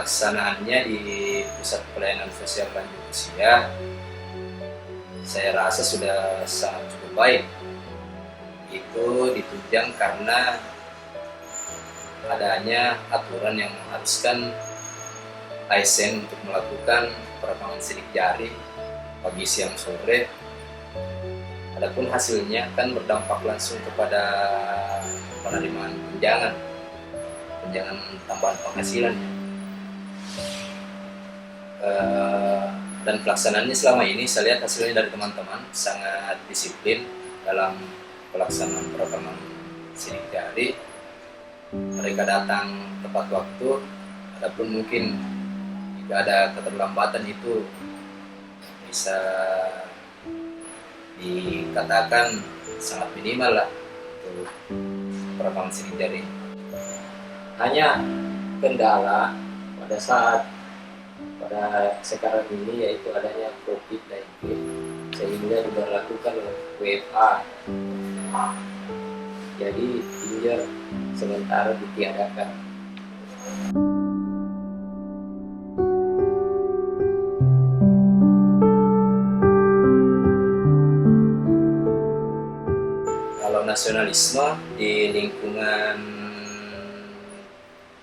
Pelaksanaannya di pusat pelayanan sosial lanjut usia saya rasa sudah sangat cukup baik. Itu ditunjang karena adanya aturan yang mengharuskan ASN untuk melakukan perekaman sidik jari pagi, siang, sore. Adapun hasilnya kan berdampak langsung kepada penerimaan tunjangan tambahan penghasilan. Dan pelaksanaannya selama ini saya lihat hasilnya dari teman-teman sangat disiplin dalam pelaksanaan perekaman sidik jari. Mereka datang tepat waktu, adapun mungkin jika ada keterlambatan itu bisa dikatakan sangat minimal lah untuk perekaman sidik jari. Hanya kendala pada sekarang ini yaitu adanya COVID-19 sehingga diberlakukan WFA, jadi pinjam sementara ditiadakan. Kalau nasionalisme di lingkungan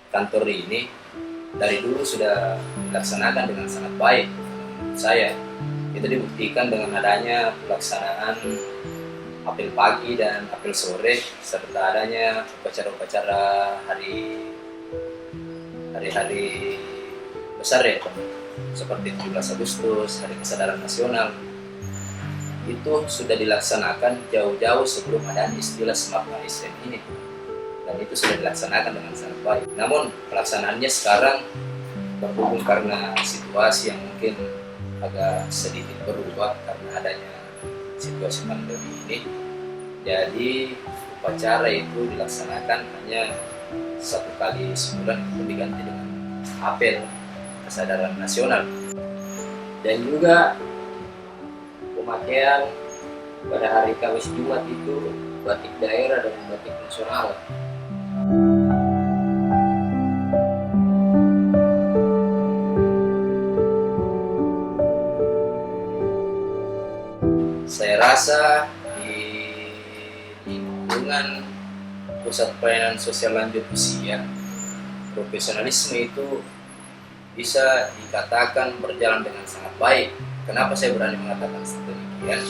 kantor ini dari dulu sudah dilaksanakan dengan sangat baik menurut saya. Itu dibuktikan dengan adanya pelaksanaan apel pagi dan apel sore serta adanya upacara-upacara hari-hari besar ya, seperti 17 Agustus, Hari Kesadaran Nasional. Itu sudah dilaksanakan jauh-jauh sebelum adanya istilah Smart ASN ini. Dan itu sudah dilaksanakan dengan sangat baik. Namun pelaksanaannya sekarang berhubung karena situasi yang mungkin agak sedikit berubah karena adanya situasi pandemi ini, jadi upacara itu dilaksanakan hanya 1 kali sebulan, itu diganti dengan apel kesadaran nasional. Dan juga pemakaian pada hari Kamis Jumat itu batik daerah dan batik nasional. Saya rasa di lingkungan pusat pelayanan sosial lanjut usia, profesionalisme itu bisa dikatakan berjalan dengan sangat baik. Kenapa saya berani mengatakan demikian?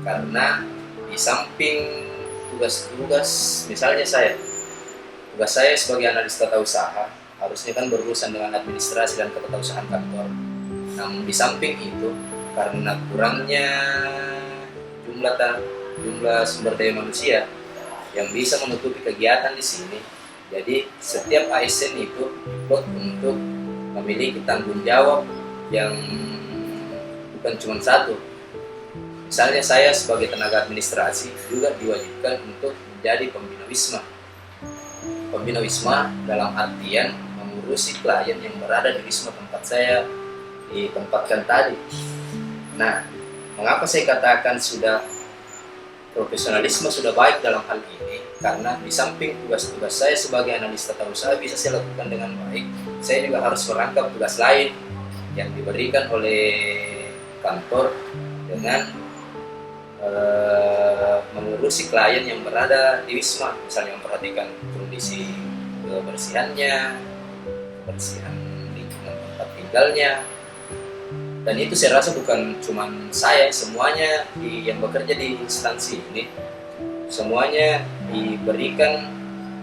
Karena di samping tugas-tugas, misalnya tugas saya sebagai analis tata usaha harusnya kan berurusan dengan administrasi dan ketatausahaan kantor. Namun di samping itu, karena kurangnya jumlah sumber daya manusia yang bisa menutupi kegiatan di sini, jadi setiap ASN itu untuk memiliki tanggung jawab yang bukan cuma satu. Misalnya saya sebagai tenaga administrasi juga diwajibkan untuk menjadi pembina wisma. Pembina wisma dalam artian mengurusi klien yang berada di wisma tempat saya ditempatkan tadi. Nah, mengapa saya katakan profesionalisme sudah baik dalam hal ini? Karena di samping tugas-tugas saya sebagai analis tata usaha bisa saya lakukan dengan baik, saya juga harus merangkap tugas lain yang diberikan oleh kantor dengan mengurusi klien yang berada di wisma, misalnya memperhatikan kondisi kebersihannya, kebersihan lingkungan tempat tinggalnya. Dan itu saya rasa bukan cuma saya, semuanya yang bekerja di instansi ini, semuanya diberikan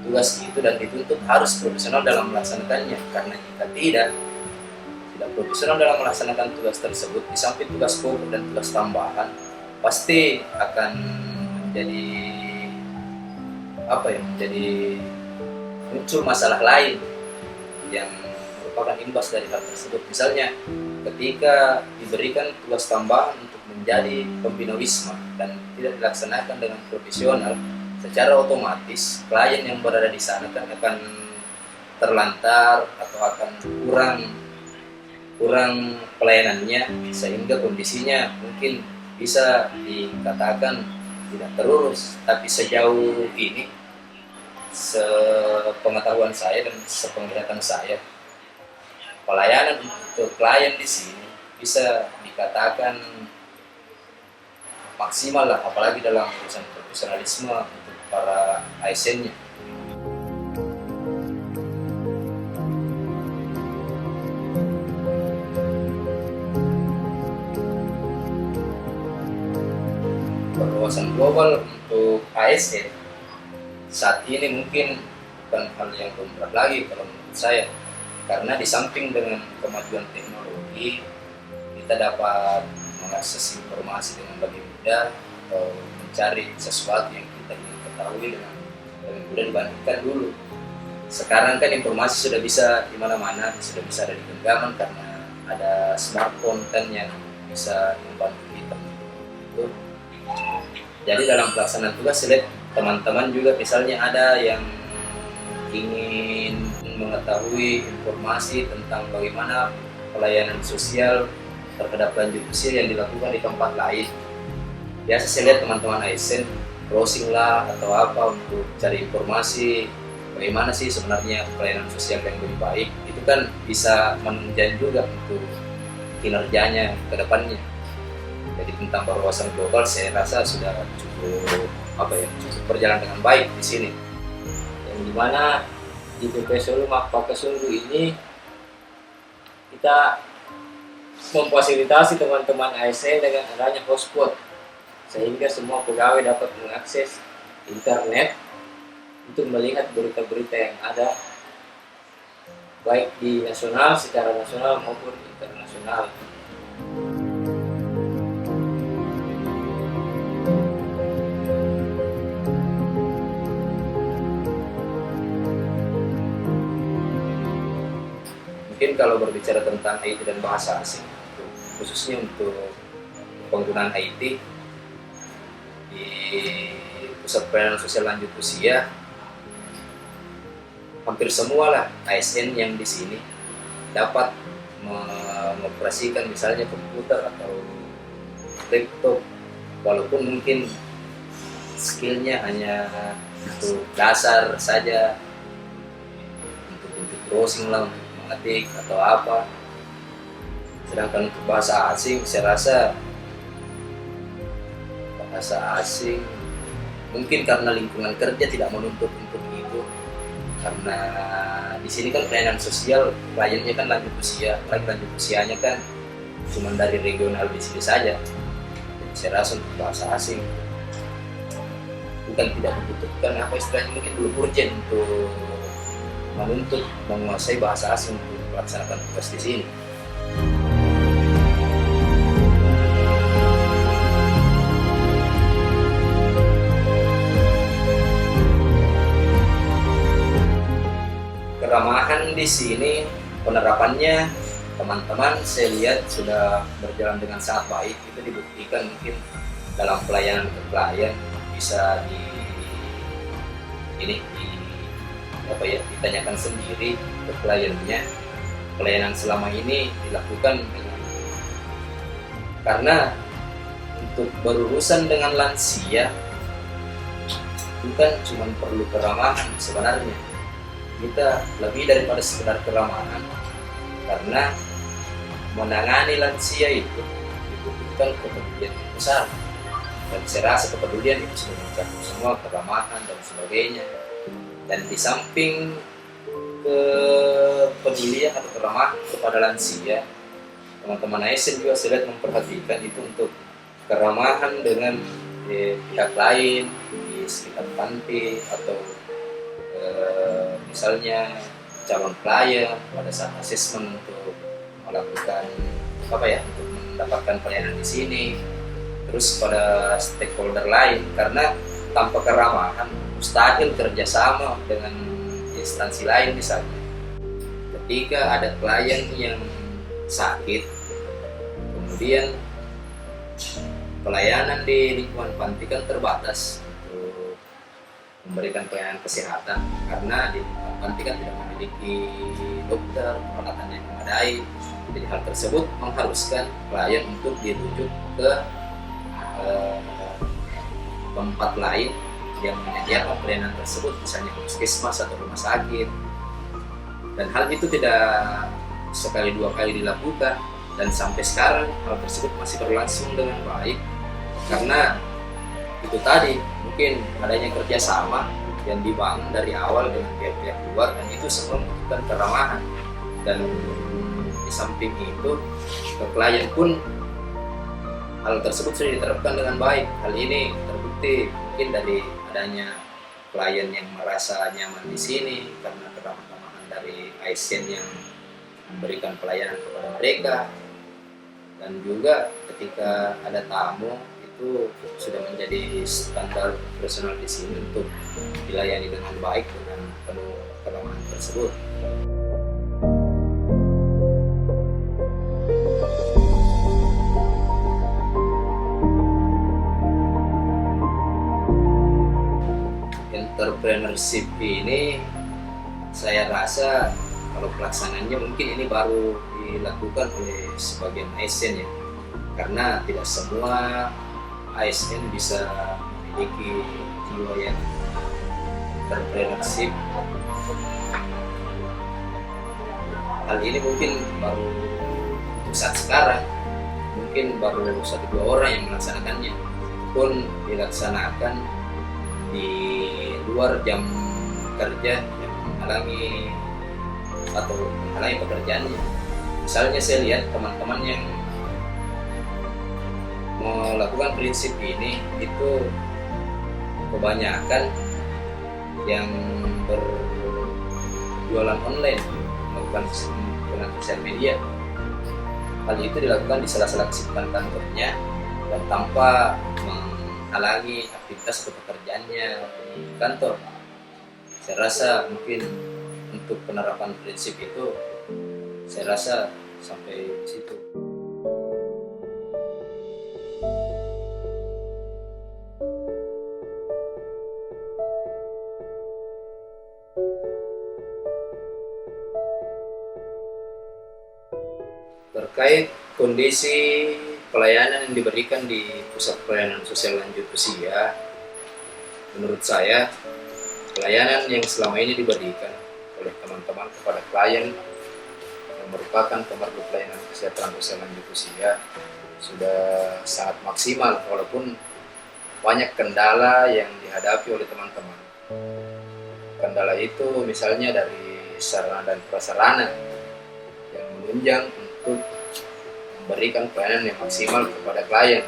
tugas itu dan dituntut harus profesional dalam melaksanakannya. Karena jika tidak tidak profesional dalam melaksanakan tugas tersebut, di samping tugas pokok dan tugas tambahan, pasti akan menjadi menjadi muncul masalah lain yang merupakan imbas dari hal tersebut. Misalnya ketika diberikan tugas tambahan untuk menjadi pembina wisma dan tidak dilaksanakan dengan profesional, secara otomatis klien yang berada di sana kan akan terlantar atau akan kurang pelayanannya, sehingga kondisinya mungkin bisa dikatakan tidak terurus. Tapi sejauh ini, sepengetahuan saya dan sepenglihatan saya, pelayanan untuk klien di sini bisa dikatakan maksimal lah, apalagi dalam urusan profesionalisme untuk para ASN-nya. Perluasan global untuk ASN saat ini mungkin bukan hal yang berat lagi kalau menurut saya, karena di samping dengan kemajuan teknologi, kita dapat mengakses informasi dengan lebih mudah atau mencari sesuatu yang kita ingin ketahui dengan lebih mudah dibandingkan dulu. Sekarang kan informasi sudah bisa di mana-mana, sudah bisa ada di genggaman karena ada smartphone kan yang bisa membantu kita. Jadi dalam pelaksanaan tugas, lihat teman-teman juga misalnya ada yang ingin mengetahui informasi tentang bagaimana pelayanan sosial terhadap lanjut usia yang dilakukan di tempat lain. Biasa saya lihat teman-teman ASN browsing lah atau apa untuk cari informasi bagaimana sih sebenarnya pelayanan sosial yang lebih baik. Itu kan bisa menunjang juga untuk kinerjanya ke depannya. Jadi tentang perluasan global saya rasa sudah cukup cukup berjalan dengan baik di sini. Yang dimana di PP Solo Makpaka Solo ini kita memfasilitasi teman-teman ASN dengan adanya hotspot, sehingga semua pegawai dapat mengakses internet untuk melihat berita-berita yang ada baik di nasional, secara nasional maupun internasional. Mungkin kalau berbicara tentang IT dan bahasa asing, khususnya untuk penggunaan IT di pusat pelayanan sosial lanjut usia, hampir semua lah ASN yang di sini dapat mengoperasikan misalnya komputer atau laptop, walaupun mungkin skillnya hanya untuk dasar saja, untuk browsing lah, untuk mengetik atau apa. Sedangkan untuk bahasa asing, saya rasa bahasa asing mungkin karena lingkungan kerja tidak menuntut untuk itu, karena di sini kan pelayanan sosial kliennya kan lanjut usia, lanjut usianya kan cuma dari regional di sini saja. Jadi saya rasa untuk bahasa asing bukan tidak membutuhkan istilahnya, mungkin belum urgent untuk menuntut menguasai bahasa asing untuk melaksanakan tugas di sini. Keramahan di sini penerapannya teman-teman saya lihat sudah berjalan dengan sangat baik. Itu dibuktikan mungkin dalam pelayanan ke klien bisa ditanyakan sendiri ke kliennya pelayanan selama ini dilakukan karena untuk berurusan dengan lansia bukan cuma perlu keramahan, sebenarnya kita lebih daripada sekedar keramahan, karena menangani lansia itu dibutuhkan kepedulian yang besar, dan saya rasa kepedulian itu sudah mencakup semua keramahan dan sebagainya. Dan di samping kepedulian atau keramahan kepada lansia, teman-teman ASN juga saya lihat memperhatikan itu untuk keramahan dengan pihak lain di sekitar panti atau misalnya calon klien pada saat asesmen untuk melakukan apa ya, untuk mendapatkan pelayanan di sini, terus pada stakeholder lain, karena tanpa keramahan mustahil kerjasama dengan instansi lain. Misalnya ketika ada klien yang sakit, kemudian pelayanan di lingkungan panti kan terbatas untuk memberikan pelayanan kesehatan, karena di lingkungan panti kan tidak memiliki dokter, peralatan yang memadai. Jadi hal tersebut mengharuskan klien untuk dirujuk ke tempat lain yang menyediakan pelayanan tersebut, misalnya puskesmas atau rumah sakit. Dan hal itu tidak sekali dua kali dilakukan, dan sampai sekarang hal tersebut masih berlangsung dengan baik, karena itu tadi mungkin adanya kerjasama yang dibangun dari awal dengan pihak-pihak luar, dan itu semua membutuhkan keramahan. Dan di samping itu ke klien pun hal tersebut sudah diterapkan dengan baik. Hal ini terbukti mungkin dari adanya klien yang merasa nyaman di sini karena keramahan dari ASN yang memberikan pelayanan kepada mereka, dan juga ketika ada tamu itu sudah menjadi standar profesional di sini untuk dilayani dengan baik dengan penuh keramahan tersebut. Entrepreneurship ini saya rasa kalau pelaksanaannya mungkin ini baru dilakukan oleh sebagian ASN ya, karena tidak semua ASN bisa memiliki jiwa yang entrepreneurship. Hal ini mungkin baru untuk saat sekarang, mungkin baru 1-2 orang yang melaksanakannya, pun dilaksanakan di luar jam kerja yang menghalangi pekerjaannya. Misalnya saya lihat teman-teman yang melakukan prinsip ini itu kebanyakan yang berjualan online, melakukan penggunaan sosial media. Hal itu dilakukan di sela-sela kesibukan kantornya dan tanpa menghalangi aktivitas atau pekerjaannya di kantor. Saya rasa mungkin untuk penerapan prinsip itu, saya rasa sampai situ. Terkait kondisi pelayanan yang diberikan di pusat pelayanan sosial lanjut usia, menurut saya pelayanan yang selama ini diberikan oleh teman-teman kepada klien yang merupakan pemerlu pelayanan kesehatan sosial lanjut usia sudah sangat maksimal, walaupun banyak kendala yang dihadapi oleh teman-teman. Kendala itu misalnya dari sarana dan prasarana yang menunjang untuk memberikan pelayanan yang maksimal kepada klien.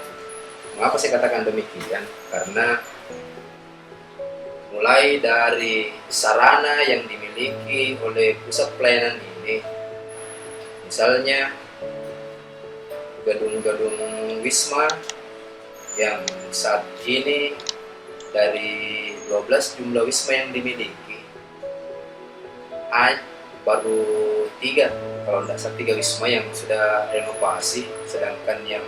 Mengapa saya katakan demikian? Karena mulai dari sarana yang dimiliki oleh pusat pelayanan ini, misalnya gedung-gedung Wisma yang saat ini dari 12 jumlah Wisma yang dimiliki, baru 3, kalau tidak salah 3 Wisma yang sudah renovasi, sedangkan yang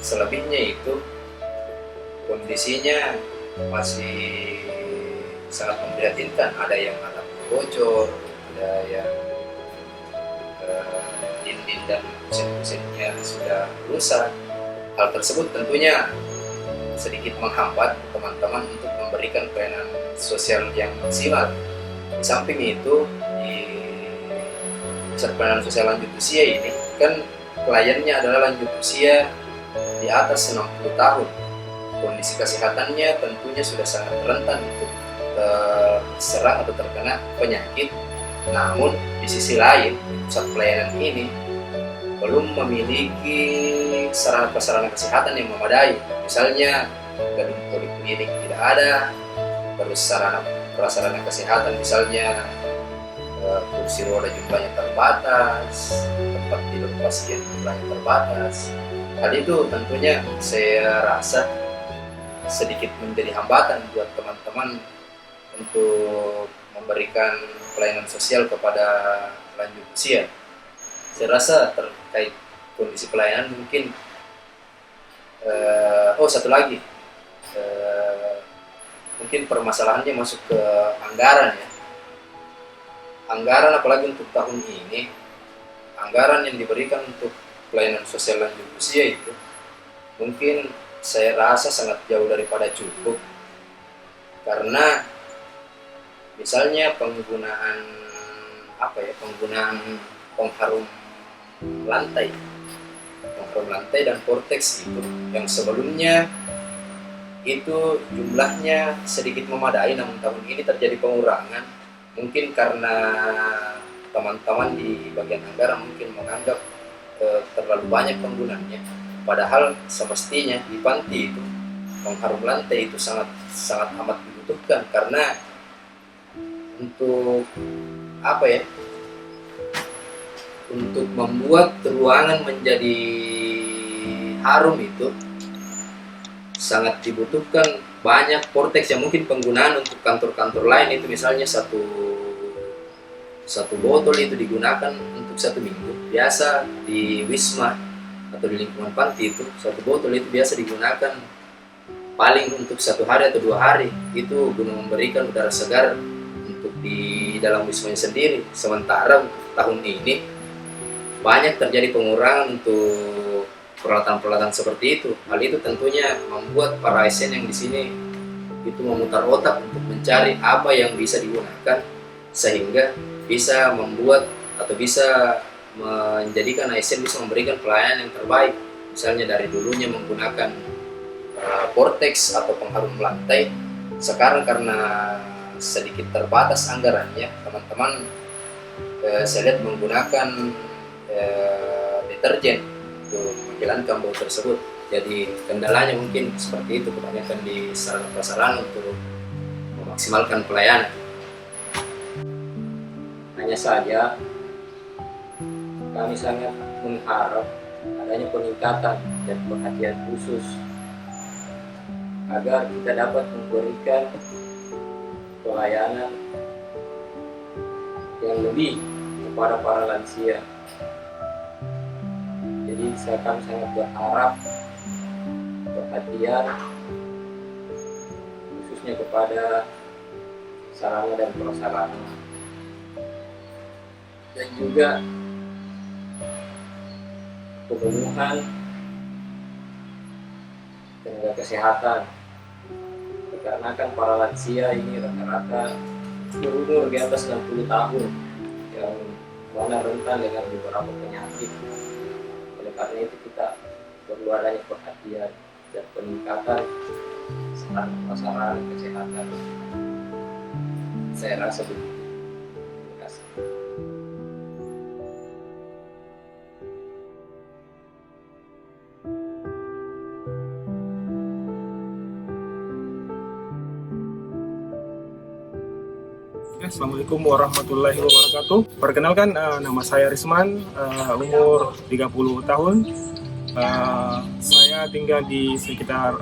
selebihnya itu kondisinya masih sangat memprihatinkan. Ada yang atap bocor, ada yang dinding dan mesin-mesinnya sudah rusak. Hal tersebut tentunya sedikit menghambat teman-teman untuk memberikan pelayanan sosial yang maksimal. Di samping itu, di pusat pelayanan sosial lanjut usia ini kan kliennya adalah lanjut usia di atas 60 tahun. Kondisi kesehatannya tentunya sudah sangat rentan untuk terserang atau terkena penyakit. Namun di sisi lain, pusat pelayanan ini belum memiliki sarana-prasarana kesehatan yang memadai. Misalnya gedung poliklinik tidak ada, terus sarana prasarana kesehatan misalnya kursi roda jumlahnya terbatas, tempat tidur pasien jumlahnya terbatas. Hal itu tentunya saya rasa sedikit menjadi hambatan buat teman-teman untuk memberikan pelayanan sosial kepada lanjut usia. Saya rasa terkait kondisi pelayanan mungkin satu lagi, mungkin permasalahannya masuk ke anggaran ya. Anggaran apalagi untuk tahun ini, anggaran yang diberikan untuk pelayanan sosial lanjut usia itu mungkin saya rasa sangat jauh daripada cukup. Karena misalnya penggunaan pengharum lantai dan vortex itu yang sebelumnya itu jumlahnya sedikit memadai, namun tahun ini terjadi pengurangan. Mungkin karena teman-teman di bagian anggaran mungkin menganggap terlalu banyak penggunanya, padahal semestinya di panti itu pengharum lantai itu sangat amat dibutuhkan, karena untuk untuk membuat ruangan menjadi harum itu sangat dibutuhkan banyak vortex yang mungkin penggunaan untuk kantor-kantor lain itu misalnya satu botol itu digunakan untuk 1 minggu. Biasa di wisma atau di lingkungan panti itu 1 botol itu biasa digunakan paling untuk 1 hari atau 2 hari, itu guna memberikan udara segar untuk di dalam wismanya sendiri. Sementara tahun ini banyak terjadi pengurangan untuk peralatan-peralatan seperti itu. Hal itu tentunya membuat para ASN yang di sini itu memutar otak untuk mencari apa yang bisa digunakan sehingga bisa membuat atau bisa menjadikan ASN bisa memberikan pelayanan yang terbaik. Misalnya dari dulunya menggunakan vortex atau pengharum lantai, sekarang karena sedikit terbatas anggarannya, teman-teman saya lihat menggunakan deterjen untuk menghilangkan bau tersebut. Jadi kendalanya mungkin seperti itu, kebanyakan di sarana-prasarana untuk memaksimalkan pelayanan. Hanya saja kami sangat mengharap adanya peningkatan dan perhatian khusus agar kita dapat memberikan pelayanan yang lebih kepada para lansia. Jadi kami sangat berharap perhatian khususnya kepada sarana dan prasarana, dan juga pemenuhan tenaga kesehatan, dikarenakan para lansia ini rata-rata berumur di atas 60 tahun yang mana rentan dengan beberapa penyakit. Oleh karena itu kita perlu adanya perhatian dan peningkatan sarana kesehatan. Saya rasa begitu. Terima kasih. Assalamualaikum warahmatullahi wabarakatuh. Perkenalkan, nama saya Risman, umur 30 tahun. Saya tinggal di sekitar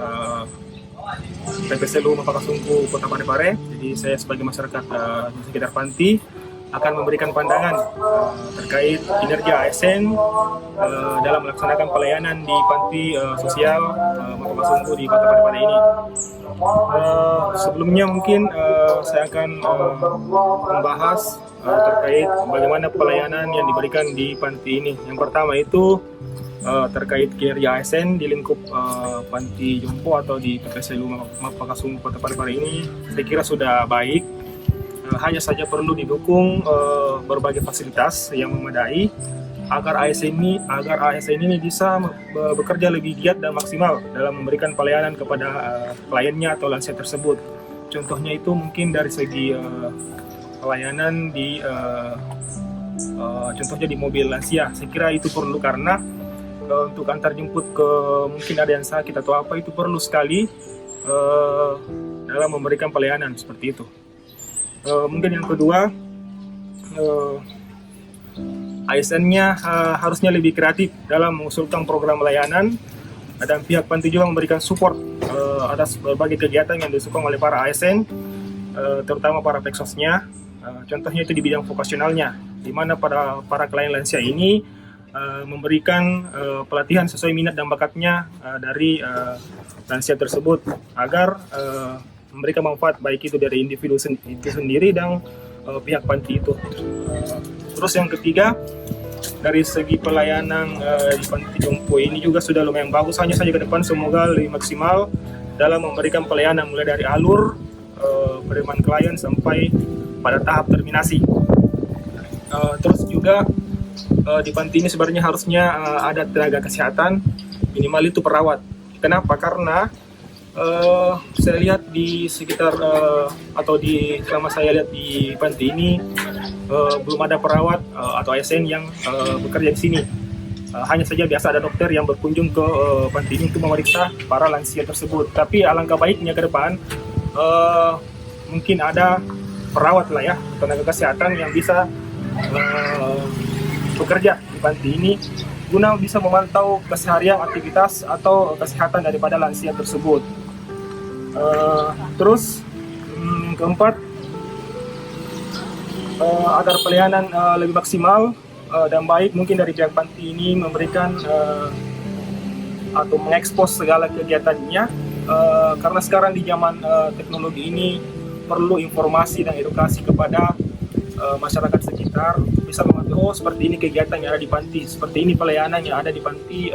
TPSLU Mapakasungku, Kota Parepare. Jadi saya sebagai masyarakat di sekitar panti akan memberikan pandangan terkait kinerja ASN dalam melaksanakan pelayanan di panti sosial Mapakasungku di Kota Parepare ini. Sebelumnya mungkin saya akan membahas terkait bagaimana pelayanan yang diberikan di panti ini. Yang pertama itu terkait kinerja ASN di lingkup Panti Jompo atau di TPSLU Mapakasungku Kota Parepare ini, saya kira sudah baik. Hanya saja perlu didukung berbagai fasilitas yang memadai agar ASN ini bisa bekerja lebih giat dan maksimal dalam memberikan pelayanan kepada kliennya atau lansia tersebut. Contohnya itu mungkin dari segi pelayanan di contohnya di mobil lansia. Saya kira itu perlu karena untuk antar jemput ke mungkin ada yang sakit atau apa, itu perlu sekali dalam memberikan pelayanan seperti itu. Mungkin yang kedua, ASN-nya harusnya lebih kreatif dalam mengusulkan program layanan, dan pihak panti juga memberikan support atas berbagai kegiatan yang disukung oleh para ASN, terutama para peksosnya. Contohnya itu di bidang vokasionalnya, di mana para klien lansia ini memberikan pelatihan sesuai minat dan bakatnya dari lansia tersebut, agar memberikan manfaat baik itu dari individu itu sendiri dan pihak panti itu. Terus yang ketiga, dari segi pelayanan di Panti Jompo ini juga sudah lumayan bagus, hanya saja ke depan semoga lebih maksimal dalam memberikan pelayanan mulai dari alur penerimaan klien sampai pada tahap terminasi. Terus juga di panti ini sebenarnya harusnya ada tenaga kesehatan, minimal itu perawat. Kenapa? Karena saya lihat di sekitar selama saya lihat di panti ini belum ada perawat atau ASN yang bekerja di sini. Hanya saja biasa ada dokter yang berkunjung ke panti ini untuk memeriksa para lansia tersebut. Tapi alangkah baiknya ke depan mungkin ada perawat lah ya, tenaga kesehatan yang bisa bekerja di panti ini guna bisa memantau keseharian aktivitas atau kesehatan daripada lansia tersebut. Terus yang keempat, agar pelayanan lebih maksimal dan baik, mungkin dari pihak panti ini memberikan atau mengekspos segala kegiatannya, karena sekarang di zaman teknologi ini perlu informasi dan edukasi kepada masyarakat sekitar untuk bisa memantau seperti ini kegiatan yang ada di panti, seperti ini pelayanan yang ada di panti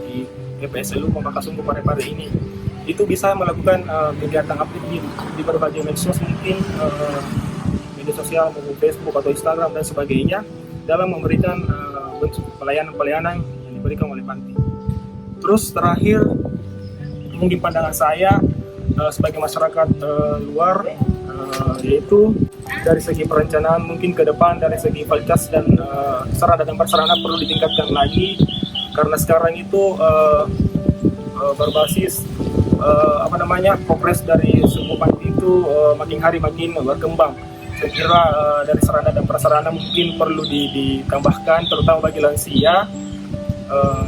di PPSLU Pamekasan Parepare ini. Itu bisa melakukan kegiatan update di berbagai medsos, mungkin media sosial maupun Facebook atau Instagram dan sebagainya, dalam memberikan bentuk pelayanan-pelayanan yang diberikan oleh panti. Terus terakhir, mungkin pandangan saya sebagai masyarakat luar, yaitu dari segi perencanaan mungkin ke depan dari segi fasilitas dan sarana dan prasarana perlu ditingkatkan lagi, karena sekarang itu berbasis progres dari sebuah panti itu makin hari makin berkembang. Saya kira dari sarana dan prasarana mungkin perlu ditambahkan, terutama bagi lansia.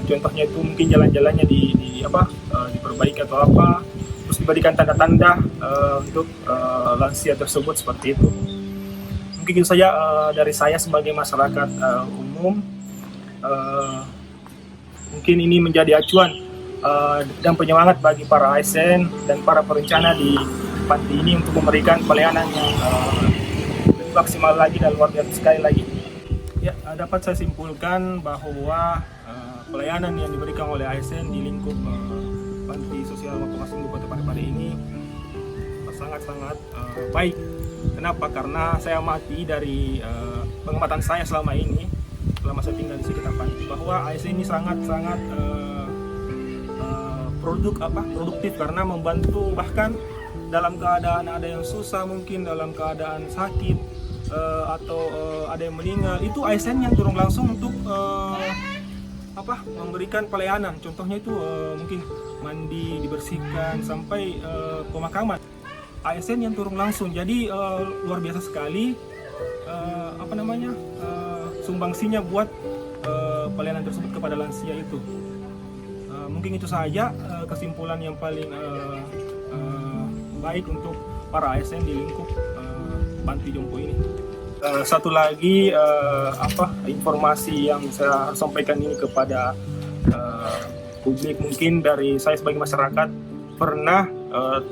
Contohnya itu mungkin jalan-jalannya diperbaiki atau apa, terus diberikan tanda-tanda untuk lansia tersebut, seperti itu. Mungkin itu saja dari saya sebagai masyarakat umum. Mungkin ini menjadi acuan dan penyemangat bagi para ASN dan para perencana di panti ini untuk memberikan pelayanan yang lebih maksimal lagi dan luar biasa sekali lagi. Ya, dapat saya simpulkan bahwa pelayanan yang diberikan oleh ASN di lingkup Panti Sosial Pamekasan Kota Parepare ini sangat-sangat baik. Kenapa? Karena saya amati dari pengamatan saya selama saya tinggal di sekitar panti, bahwa ASN ini sangat-sangat produktif, karena membantu bahkan dalam keadaan ada yang susah, mungkin dalam keadaan sakit atau ada yang meninggal, itu ASN yang turun langsung untuk memberikan pelayanan. Contohnya itu mungkin mandi, dibersihkan, sampai pemakaman. ASN yang turun langsung, jadi luar biasa sekali sumbangsinya buat pelayanan tersebut kepada lansia itu. Mungkin itu saja kesimpulan yang paling baik untuk para ASN di lingkup Panti Jompo ini. Satu lagi informasi yang saya sampaikan ini kepada publik, mungkin dari saya sebagai masyarakat pernah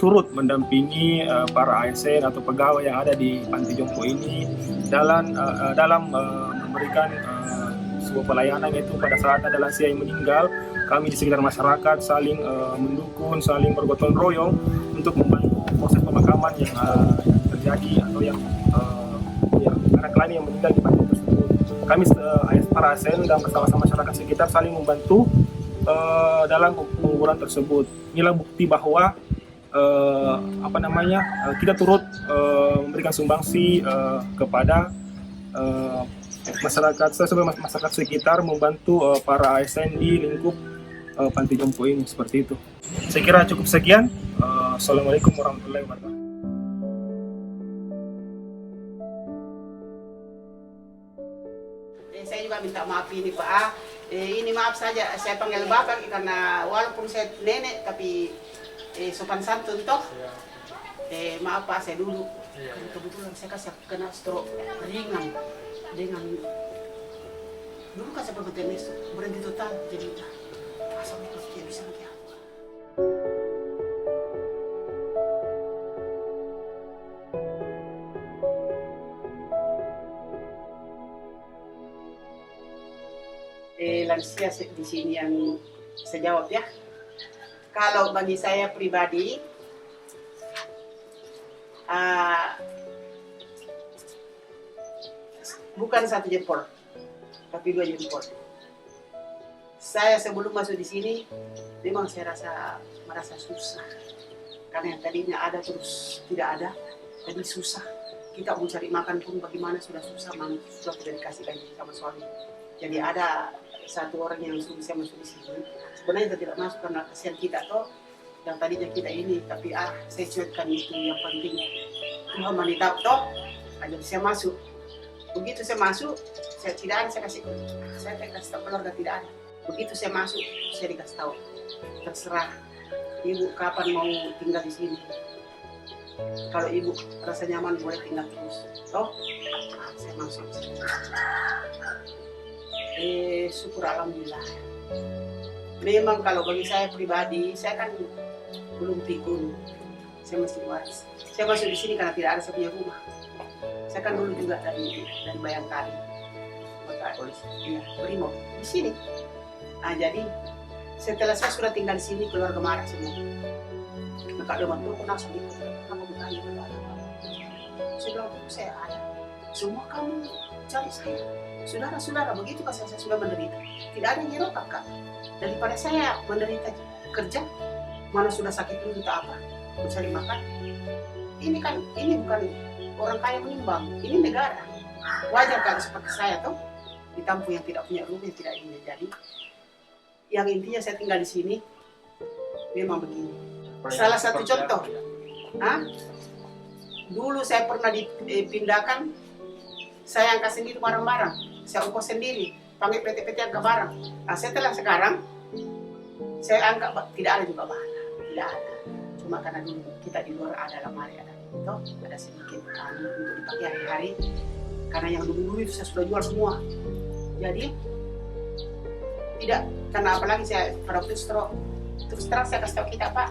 turut mendampingi para ASN atau pegawai yang ada di Panti Jompo ini dalam memberikan sebuah pelayanan, yaitu pada saat ada lansia yang meninggal, kami di sekitar masyarakat saling mendukung, saling bergotong royong untuk membantu proses pemakaman yang terjadi atau yang anak lain yang meninggal di panti tersebut. Kami para ASN dan bersama-sama masyarakat sekitar saling membantu dalam penguburan tersebut. Inilah bukti bahwa kita turut memberikan sumbangsi kepada masyarakat. Saya sebagai masyarakat sekitar membantu para ASN di lingkup Panti Jompo ini, seperti itu. Saya kira cukup sekian. Assalamualaikum warahmatullahi wabarakatuh. juga minta maaf ini Pak. Ini maaf saja saya panggil Bapak karena walaupun saya nenek tapi sopan santun toh. Maaf Pak saya dulu. Karena kebetulan saya kasih kena stroke ringan dengan dulu kan saya berhenti total jadi asal dia bisa nanti apa. Lansia di sini yang saya jawab ya. Kalau bagi saya pribadi, bukan 1 jempol, tapi 2 jempol. Saya sebelum masuk di sini, memang saya merasa susah. Karena yang tadinya ada terus tidak ada, jadi susah. Kita mau cari makan pun bagaimana sudah susah, sudah tidak dikasih gaji sama suami. Jadi ada satu orang yang suruh saya masuk di sini. Sebenarnya saya tidak masuk karena kasihan kita toh. Yang tadinya kita ini, tapi saya cuekkan itu yang penting. Tuhan wanita toh, jadi saya masuk. Begitu saya masuk, saya tidak ada, saya kasih tahu keluarga tidak ada. Begitu saya masuk, saya dikasih tahu. Terserah ibu kapan mau tinggal di sini. Kalau ibu rasa nyaman boleh tinggal terus. Toh, saya masuk. Syukur alhamdulillah. Memang kalau bagi saya pribadi, saya kan belum pikun. Saya masih waris. Saya masuk di sini karena tidak ada saya punya rumah. Saya kan dulu juga dari Bayangkari. Polisi. Iya, Brimob di sini. Jadi setelah saya sudah tinggal di sini, keluarga marah semua. Maka dia bantu kenal sedikit. Kamu bertanya kepada apa? Sudah saya ada. Semua kamu cari saya. Saudara-saudara, begitu pas saya sudah menderita. Tidak ada yang nyerok kakak. Daripada saya menderita kerja, mana sudah sakit dulu kita apa? Mencari makan. Ini bukan orang kaya menimbang, ini negara. Wajar kalau seperti saya tuh ditampung yang tidak punya rumah, yang tidak ini. Jadi yang intinya saya tinggal di sini memang begini. Salah satu contoh, dulu saya pernah dipindahkan, saya angkat sendiri barang-barang. Saya ongkos sendiri, panggil PT-PT angkat barang. Setelah sekarang, saya anggap tidak ada juga bahan, tidak ada. Cuma karena dulu kita di luar ada lemari, ada itu, ada sedikit untuk dipakai hari-hari. Karena yang dulu itu saya sudah jual semua. Jadi tidak, karena apalagi saya pada waktu stroke, terus terang saya kasih tahu kita Pak,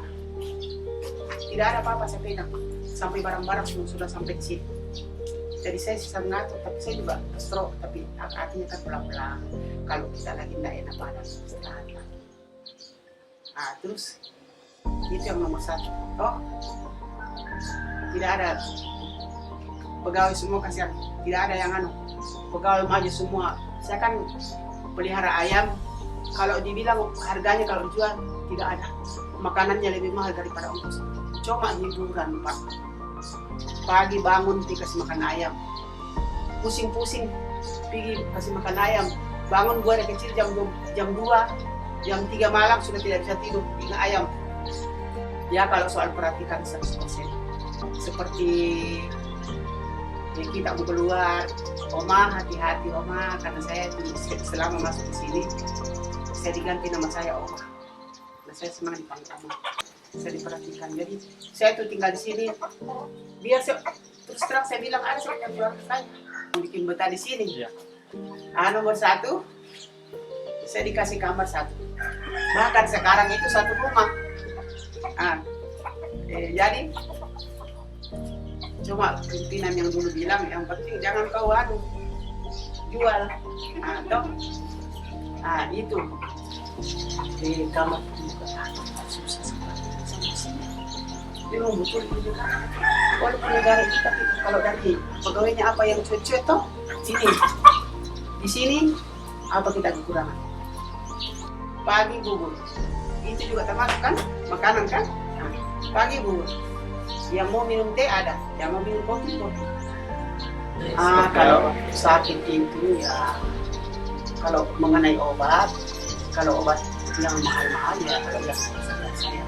tidak ada apa-apa saya pegang, sampai barang-barang sudah sampai di sini. Jadi saya bisa ngatur, tapi saya juga stroke, tapi artinya kan pelan-pelan. Kalau kita lagi tidak enak badan, istirahat lagi. Terus itu yang nomor 1. Toh tidak ada pegawai semua kasihan, tidak ada yang pegawai maju semua. Saya kan pelihara ayam, kalau dibilang harganya kalau dijual tidak ada. Makanannya lebih mahal daripada ongkos. Cuma hiburan Pak. Pagi bangun dikasih makan ayam, pusing-pusing pergi kasih makan ayam, bangun gue dari kecil jam 2, jam 3 malam sudah tidak bisa tidur dengan ayam. Ya kalau soal perhatikan 100%. Seperti kita mau keluar, Oma hati-hati Oma, karena saya selama masuk ke sini saya diganti nama saya Oma. Nah, saya senang dipanggil Oma. Saya diperhatikan, jadi saya tuh tinggal di sini biar terus terang saya bilang ada saya keluarga saya bikin betah di sini. Nomor 1 saya dikasih kamar 1, bahkan sekarang itu 1 rumah. Jadi cuma pimpinan yang dulu bilang yang penting jangan kau jual itu di kamar susah sekali. Memang betul itu kan. Walaupun negara kita, tapi kalau dari pegawainya apa yang cuek-cuek toh, di sini apa kita kekurangan? Pagi bubur, itu juga termasuk kan, makanan kan? Pagi bubur, yang mau minum teh ada, yang mau minum kopi. Kalau sakit itu ya, kalau mengenai obat, kalau obat yang mahal-mahal ya, kalau yang saya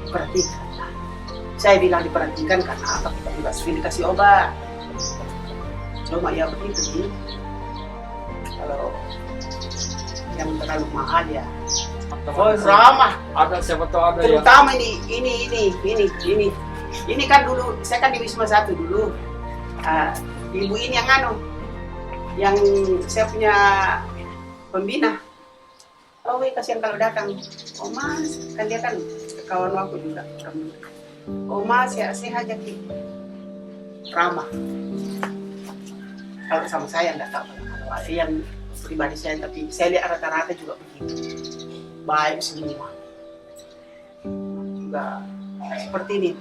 perhatikan. Saya bilang diperhatikan karena apa, kita juga sering dikasih obat. Cuma ya begitu Kalau yang terlalu mahal ya. Oh, ramah. Ada siapa tahu ada yang Terutama ini kan dulu saya kan di Wisma 1 dulu. Ibu ini yang saya punya pembina. Oh, kasihan kalau datang. Oh mas, kan dia kan kawan aku juga. Oh mas, ya saya ajak ramah. Kalau sama saya nggak tahu kalau ada yang pribadi saya, tapi saya lihat rata-rata juga begitu. Baik semua. Juga seperti ini.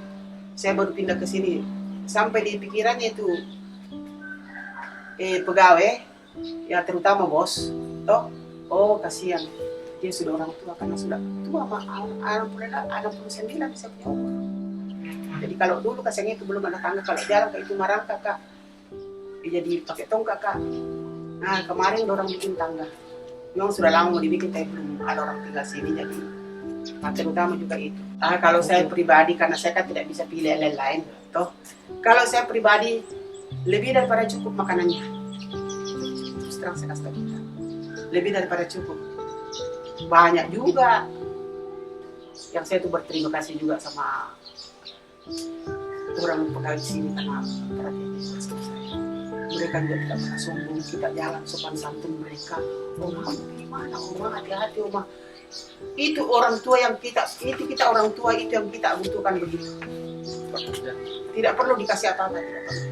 Saya baru pindah ke sini. Sampai di pikirannya itu pegawai, ya terutama bos, toh, oh kasihan. Dia sudah orang tua karena sudah tua, 69 bisa punya umur. Jadi kalau dulu kasihnya itu belum ada tangga, kalau jalan ke itu marang kakak, jadi pakai tongkat kak. Nah kemarin orang bikin tangga, memang sudah lama mau dibikin tapi belum ada orang tinggal sini, jadi terutama juga itu. Kalau saya pribadi karena saya kan tidak bisa pilih yang lain, toh. Kalau saya pribadi lebih daripada cukup makanannya. Terus terang saya kasih tahu kita, lebih daripada cukup. Banyak juga yang saya tuh berterima kasih juga sama orang pegawai sini karena perhatian sama saya. Mereka juga tidak pernah sombong, kita jalan sopan santun mereka. Oma gimana, Oma hati-hati Oma. Itu orang tua yang kita orang tua itu yang kita butuhkan begitu. Tidak perlu dikasih apa-apa, tidak perlu.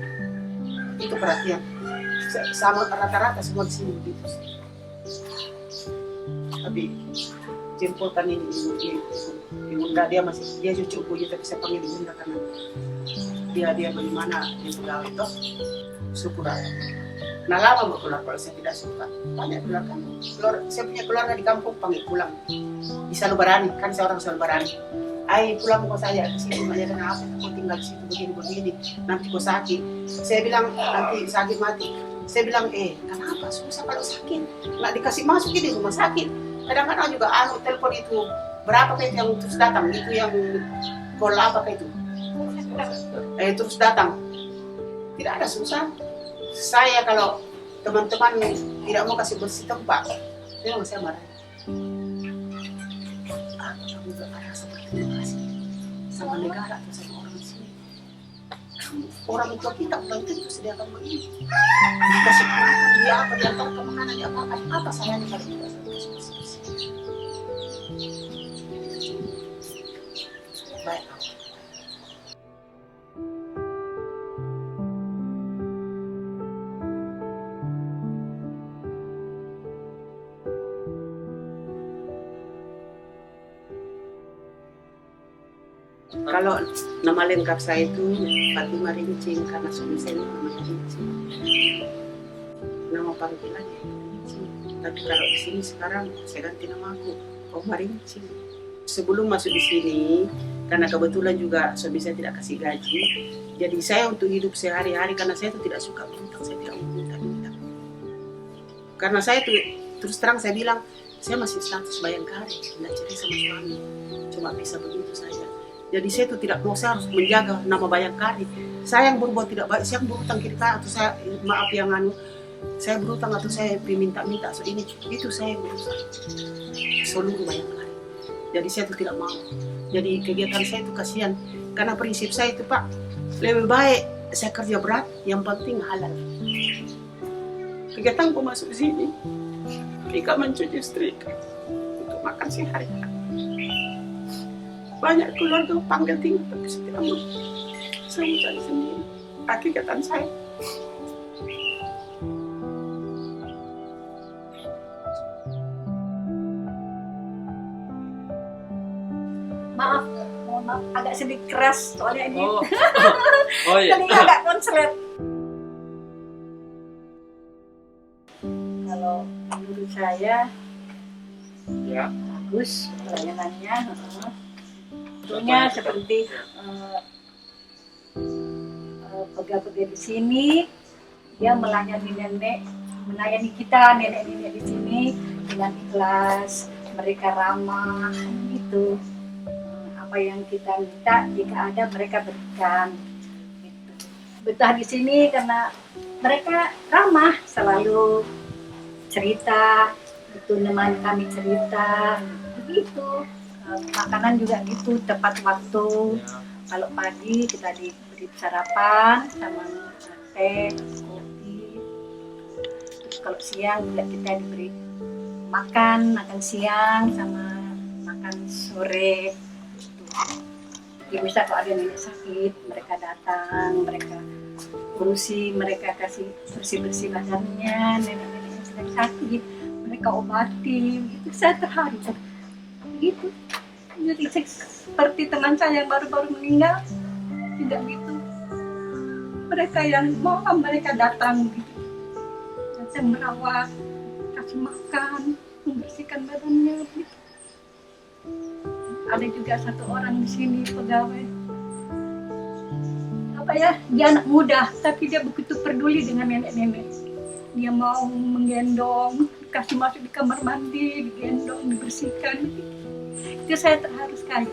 Itu perhatian. Sama rata-rata semua di sini begitu. Tapi jempolkan ini Bunda, dia cucu punya, tapi saya panggil Bunda karena dia bagaimana dia pegawai toh, syukur aja. Nah lama mau keluar kalau saya tidak suka, banyak keluar kan. Saya punya keluarga di kampung panggil pulang di Salubarani, kan saya orang Salubarani. Pulang kok saya ke sini, banyak kenapa kau tinggal di situ begini, nanti kau sakit. Saya bilang nanti sakit mati. Saya bilang kenapa susah kalau sakit, nggak dikasih masuk di rumah sakit. Kadang-kadang juga telepon itu berapa kayak yang terus datang, itu yang call apa kayak itu terus datang, tidak ada susah. Saya kalau teman-teman tidak mau kasih bersih tempat, memang saya marah. Kamu juga ada seperti kasih sama negara atau sama orang di sini. Orang tua kita belum tentu sediakan begini. Dikasih makan, dia apa, diantar ke mana, dia apa salahnya kalau kita kasih bersih. Baik. Kalau nama lengkap saya itu Fatima Rincing karena suami saya namanya Rincing. Nama panggilannya Rincing. Tapi kalau di sini sekarang saya ganti nama aku Oma Rincing. Sebelum masuk di sini, karena kebetulan juga suami saya tidak kasih gaji, jadi saya untuk hidup sehari-hari karena saya itu tidak suka minta, saya tidak mau minta. Karena saya tuh terus terang saya bilang saya masih status bayangkari, tidak cerai sama suami, cuma bisa begitu saja. Jadi saya itu tidak mau, saya harus menjaga nama Bayangkari. Saya yang berbuat tidak baik, saya yang berhutang kiri kanan, atau saya maaf yang saya berhutang atau saya minta-minta, so ini itu saya yang berusaha seluruh Bayangkari. Jadi saya itu tidak mau. Jadi kegiatan saya itu kasihan, karena prinsip saya itu Pak, lebih baik saya kerja berat, yang penting halal. Kegiatanku masuk sini, Ika mencuci istri untuk makan sehari-hari. Banyak keluarga panggil tinggal, tapi saya tidak mau. Saya mau cari sendiri. Kegiatan saya. Maaf, mohon maaf, agak sedikit keras soalnya ini. Oh iya. Tadi agak konslet. Kalau menurut saya, Ya. bagus pelayanannya. Tentunya seperti pegawai di sini, dia melayani kita nenek-nenek di sini dengan ikhlas, mereka ramah, gitu. Apa yang kita minta jika ada mereka berikan. Gitu. Betah di sini karena mereka ramah, selalu cerita, itu teman kami cerita, begitu. Makanan juga gitu tepat waktu. Kalau pagi kita diberi sarapan sama teh, kopi. Terus kalau siang juga kita diberi makan siang sama makan sore. Ya, bisa kalau ada nenek sakit, mereka datang, mereka berusi, mereka kasih bersih badannya, nenek-nenek yang sedang sakit, mereka obati. Itu saya terharu, gitu. Jadi seperti teman saya yang baru-baru meninggal, tidak gitu. Mereka yang mau, mereka datang, gitu. Datang merawat, kasih makan, membersihkan badannya, gitu. Ada juga satu orang di sini pegawai, dia anak muda tapi dia begitu peduli dengan nenek-nenek. Dia mau menggendong, kasih masuk di kamar mandi, digendong, dibersihkan. Itu saya terharu sekali.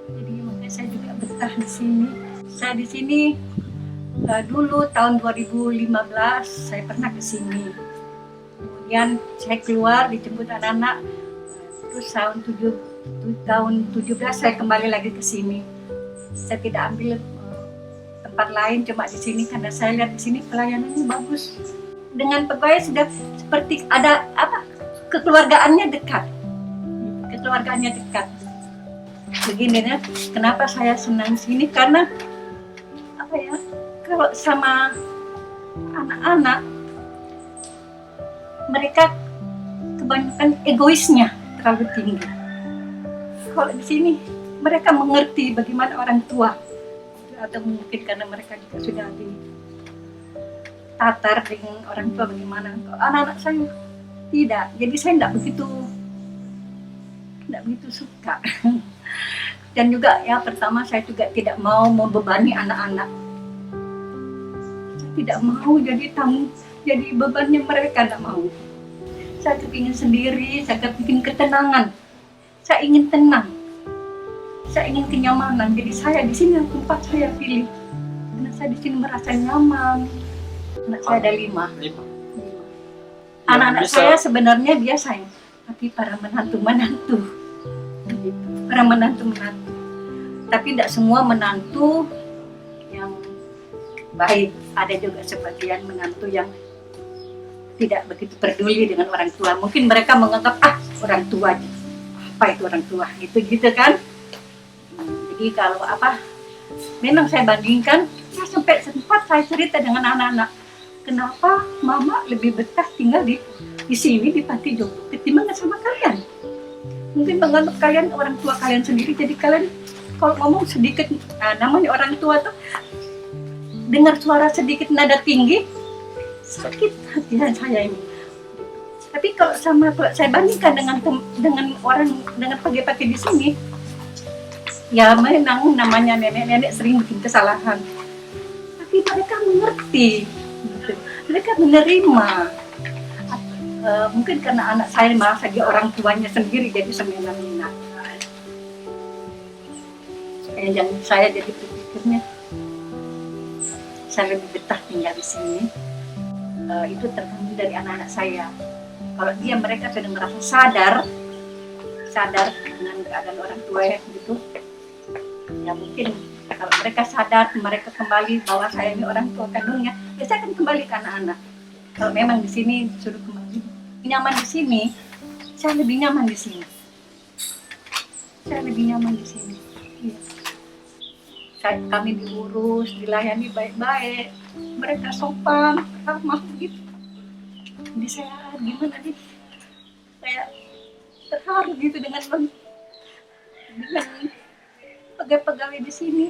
Jadi makanya saya juga betah di sini. Saya di sini dulu tahun 2015 saya pernah ke sini. Kemudian saya keluar dijemput anak-anak. Terus tahun 17 saya kembali lagi ke sini. Saya tidak ambil tempat lain, cuma di sini karena saya lihat di sini pelayanannya bagus. Dengan pegawai sudah seperti ada kekeluargaannya dekat. Begini ya, kenapa saya senang sini karena kalau sama anak-anak mereka kebanyakan egoisnya terlalu tinggi. Kalau di sini mereka mengerti bagaimana orang tua, atau mungkin karena mereka juga sudah ditatar dengan orang tua bagaimana. Anak-anak saya tidak, jadi saya tidak begitu suka. Dan juga ya pertama saya juga tidak mau membebani anak-anak. Saya tidak mau jadi bebannya mereka, tidak mau. Saya kepingin sendiri, saya kepingin ketenangan. Saya ingin tenang, saya ingin kenyamanan. Jadi saya di sini tempat saya pilih, karena saya di sini merasa nyaman. Anak saya ada 5. Anak-anak saya sebenarnya biasa, tapi para menantu, Tapi tidak semua menantu yang baik. Ada juga sebagian menantu yang tidak begitu peduli dengan orang tua. Mungkin mereka menganggap orang tua. Apa itu orang tua gitu kan. Jadi kalau memang saya bandingkan, saya sempat saya cerita dengan anak-anak, kenapa mama lebih betah tinggal di sini di panti jompo ketimbang sama kalian. Mungkin menganggap kalian orang tua kalian sendiri, jadi kalian kalau ngomong sedikit, namanya orang tua tuh dengar suara sedikit nada tinggi sakit hati saya ini. Tapi kalau saya bandingkan dengan pagi-pagi di sini, ya memang namanya nenek-nenek sering bikin kesalahan. Tapi mereka mengerti, gitu. Mereka menerima. Mungkin karena anak saya merasa dia orang tuanya sendiri, jadi semena-mena. Yang saya jadi berpikirnya, saya lebih betah tinggal di sini. Itu tergantung dari anak-anak saya. Kalau mereka sudah merasa sadar dengan keadaan orang tua gitu, ya mungkin kalau mereka sadar, mereka kembali bahwa saya ini orang tua kandungnya, ya saya akan kembali ke anak-anak. Kalau memang di sini suruh kembali nyaman di sini, saya lebih nyaman di sini. Ya. Kami diurus, dilayani baik-baik, mereka sopan, ramah begitu. Jadi saya gimana nih? Saya terharu gitu dengan pegawai-pegawai di sini.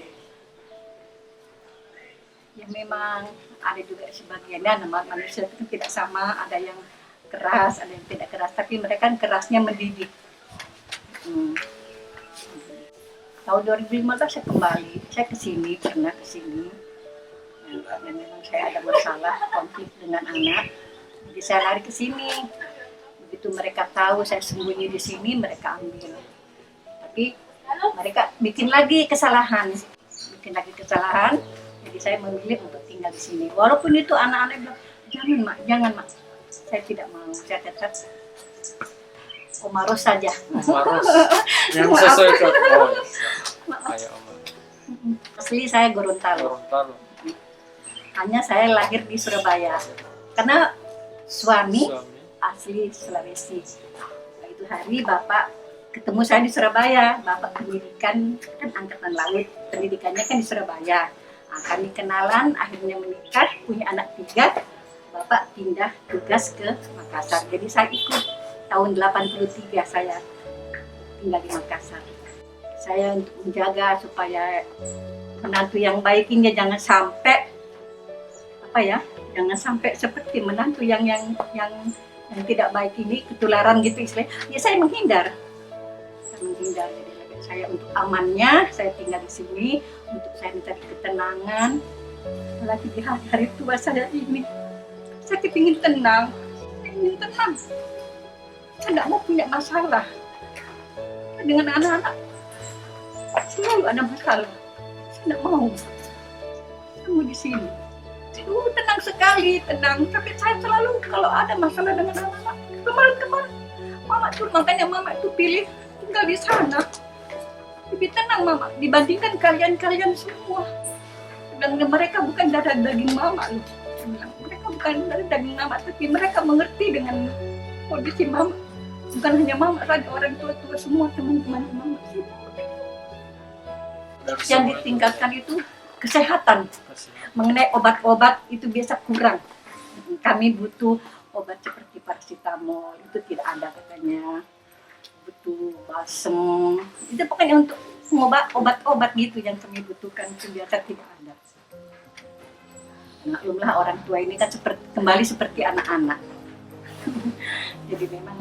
Ya memang ada juga sebagiannya manusia itu tidak sama, ada yang keras, ada yang tidak keras, tapi mereka kan kerasnya mendidik. Tahun 2015 saya kembali, saya pernah ke sini. Dan memang saya ada masalah konflik dengan anak. Jadi saya lari ke sini. Begitu mereka tahu saya sembunyi di sini, mereka ambil. Tapi mereka bikin lagi kesalahan. Jadi saya memilih untuk tinggal di sini. Walaupun itu anak-anak bilang, jangan mak. saya tidak mau, saya tetap Omaros saja. Maros yang sesuai ke kayak Oma Asli saya Gorontalo. Gorontalo. Hanya saya lahir di Surabaya. Karena suami Suami asli Sulawesi. Nah, itu hari Bapak ketemu saya di Surabaya. Bapak pendidikan kan angkatan laut, pendidikannya kan di Surabaya. Nah, kami kenalan, akhirnya menikah, punya anak 3. Bapak pindah tugas ke Makassar. Jadi saya ikut tahun 83 saya tinggal di Makassar. Saya untuk menjaga supaya menantu yang baik ini jangan sampai jangan sampai seperti menantu yang tidak baik ini ketularan gitu istilahnya. Ya saya menghindar. Jadi saya untuk amannya saya tinggal di sini untuk saya mencari ketenangan. Apalagi di hari tua saya ini, saya ingin tenang, Saya tidak mau punya masalah dengan anak-anak. Selalu ada masalah. Saya tidak mau. Saya mau di sini. Tenang sekali, tenang. Tapi saya selalu kalau ada masalah dengan anak-anak, kemarin Mama tuh, makanya Mama itu pilih tinggal di sana. Lebih tenang Mama dibandingkan kalian semua. Dan mereka bukan darah daging Mama loh. Mereka bukan darah daging Mama, tapi mereka mengerti dengan kondisi Mama. Bukan hanya Mama saja, orang tua-tua semua teman-teman Mama. Yang ditingkatkan itu kesehatan. Mengenai obat-obat itu biasa kurang. Kami butuh obat seperti paracetamol, itu tidak ada katanya. Butuh balsem, itu pokoknya untuk obat-obat gitu yang kami butuhkan itu biasa tidak ada. Maklumlah orang tua ini kan kembali seperti anak-anak. Jadi memang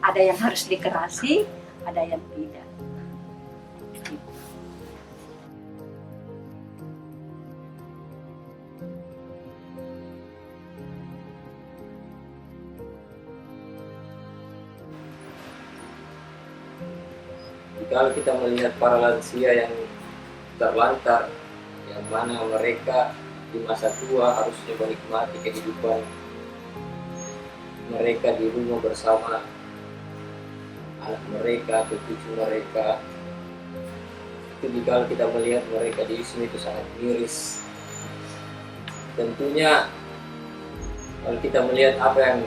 ada yang harus dikerasi, ada yang tidak. Kalau kita melihat para lansia yang terlantar, yang mana mereka di masa tua harusnya menikmati kehidupan mereka di rumah bersama anak mereka atau cucu mereka, itu kalau kita melihat mereka di sini itu sangat miris. Tentunya kalau kita melihat apa yang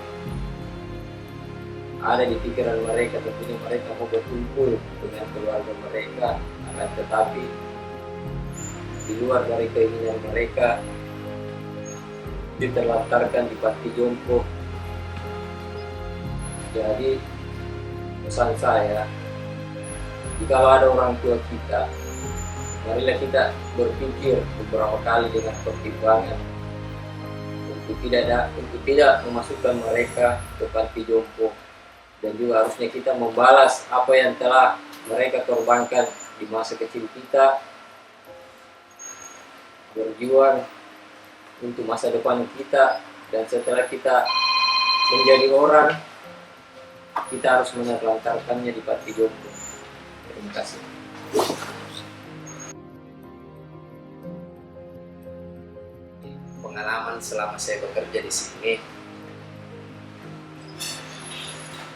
ada di pikiran mereka, tentunya mereka mau berkumpul dengan keluarga mereka, akan tetapi di luar dari keinginan mereka diterlantarkan di panti jompo. Jadi pesan saya, jika ada orang tua kita, marilah kita berpikir beberapa kali dengan pertimbangan untuk tidak memasukkan mereka ke panti jompo. Dan juga harusnya kita membalas apa yang telah mereka korbankan di masa kecil kita, berjuang untuk masa depan kita, dan setelah kita menjadi orang, kita harus menelantarkannya di panti jompo. Terima kasih. Pengalaman selama saya bekerja di sini.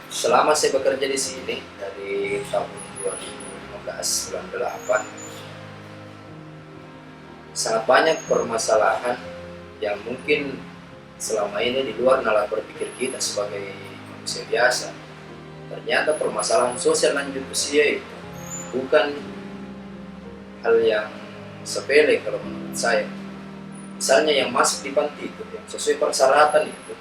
Selama saya bekerja di sini dari tahun 2015 bulan 8, sangat banyak permasalahan yang mungkin selama ini di luar nalar berpikir kita sebagai manusia biasa. Ternyata permasalahan sosial lanjut usia itu bukan hal yang sepele kalau menurut saya. Misalnya yang masuk di panti itu yang sesuai persyaratan itu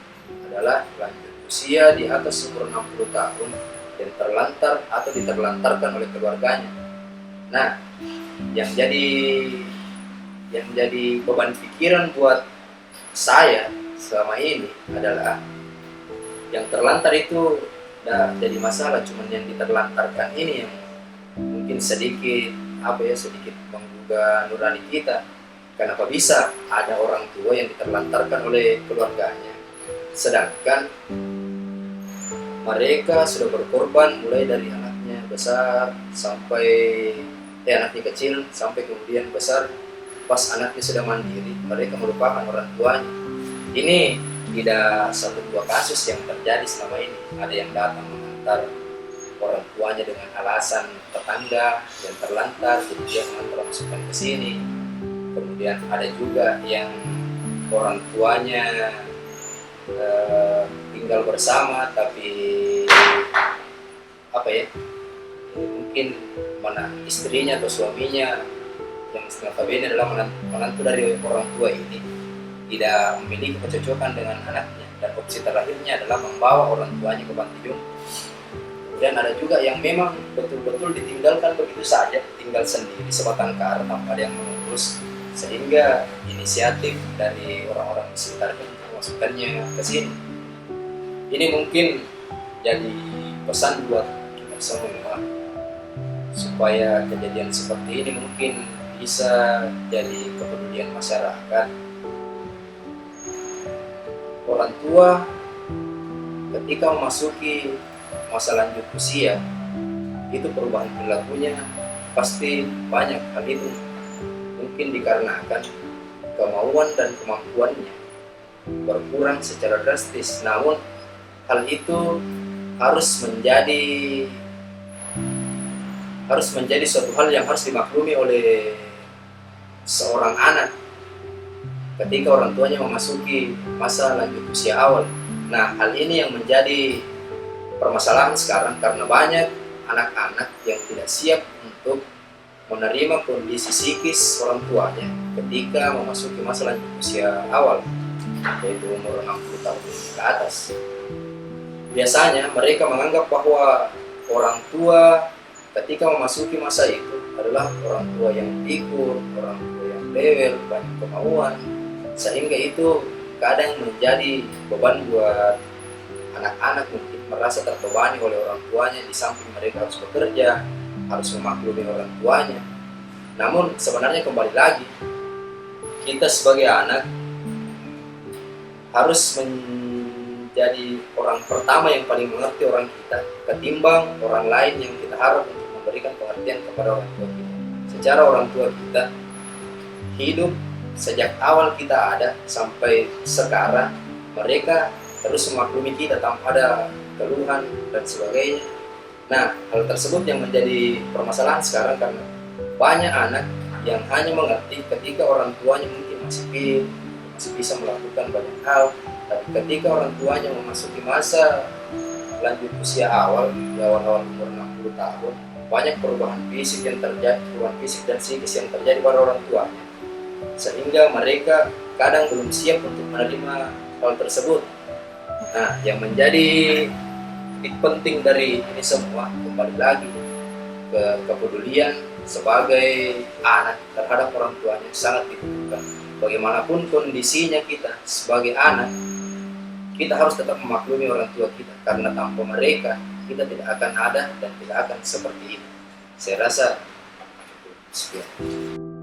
adalah lanjut usia di atas umur 60 tahun dan terlantar atau diterlantarkan oleh keluarganya. Nah, yang jadi beban pikiran buat saya selama ini adalah yang terlantar itu jadi masalah, cuman yang diterlantarkan ini yang mungkin sedikit menggugah nurani kita. Kenapa bisa ada orang tua yang diterlantarkan oleh keluarganya, sedangkan mereka sudah berkorban mulai dari anaknya besar sampai anaknya kecil sampai kemudian besar. Pas anaknya sudah mandiri, mereka melupakan orang tuanya. Ini tidak satu dua kasus yang terjadi selama ini. Ada yang datang mengantar orang tuanya dengan alasan tetangga yang terlantar, jadi dia mengantar masukkan ke sini. Kemudian ada juga yang orang tuanya tinggal bersama, tapi apa ya, mungkin mana istrinya atau suaminya yang notabene adalah menantu dari orang tua ini tidak memiliki kecocokan dengan anaknya, dan opsi terakhirnya adalah membawa orang tuanya ke panti jompo. Dan ada juga yang memang betul-betul ditinggalkan begitu saja, tinggal sendiri sebatang kara tanpa ada yang mengurus, sehingga inisiatif dari orang-orang di sekitarnya untuk memasukkannya ke sini. Ini mungkin jadi pesan buat kita semua, supaya kejadian seperti ini mungkin bisa jadi kepedulian masyarakat. Orang tua ketika memasuki masa lanjut usia, itu perubahan perilakunya pasti banyak. Hal itu mungkin dikarenakan kemauan dan kemampuannya berkurang secara drastis. Namun hal itu harus menjadi suatu hal yang harus dimaklumi oleh seorang anak ketika orang tuanya memasuki masa lanjut usia awal. Nah, hal ini yang menjadi permasalahan sekarang, karena banyak anak-anak yang tidak siap untuk menerima kondisi psikis orang tuanya ketika memasuki masa lanjut usia awal, yaitu umur 60 tahun ke atas. Biasanya mereka menganggap bahwa orang tua ketika memasuki masa itu adalah orang tua yang pikun, orang tua yang bawel, banyak kemauan, sehingga itu kadang menjadi beban buat anak-anak, mungkin merasa terbebani oleh orang tuanya, di samping mereka harus bekerja, harus memaklumi orang tuanya. Namun sebenarnya kembali lagi, kita sebagai anak harus menjadi orang pertama yang paling mengerti orang kita, ketimbang orang lain yang kita harap untuk memberikan pengertian kepada orang tua kita. Secara orang tua kita hidup sejak awal kita ada sampai sekarang, mereka terus memaklumi kita tanpa ada keluhan dan sebagainya. Nah, hal tersebut yang menjadi permasalahan sekarang, karena banyak anak yang hanya mengerti ketika orang tuanya mungkin masih fit, masih bisa melakukan banyak hal, tapi ketika orang tuanya memasuki masa lanjut usia awal, di awal-awal umur 60 tahun, banyak perubahan fisik yang terjadi, perubahan fisik dan psikis yang terjadi pada orang tuanya, sehingga mereka kadang belum siap untuk menerima hal tersebut. Nah, yang menjadi penting dari ini semua, kembali lagi ke kepedulian sebagai anak terhadap orang tuanya sangat dibutuhkan. Bagaimanapun kondisinya, kita sebagai anak, kita harus tetap memaklumi orang tua kita, karena tanpa mereka kita tidak akan ada dan tidak akan seperti ini. Saya rasa cukup sekian.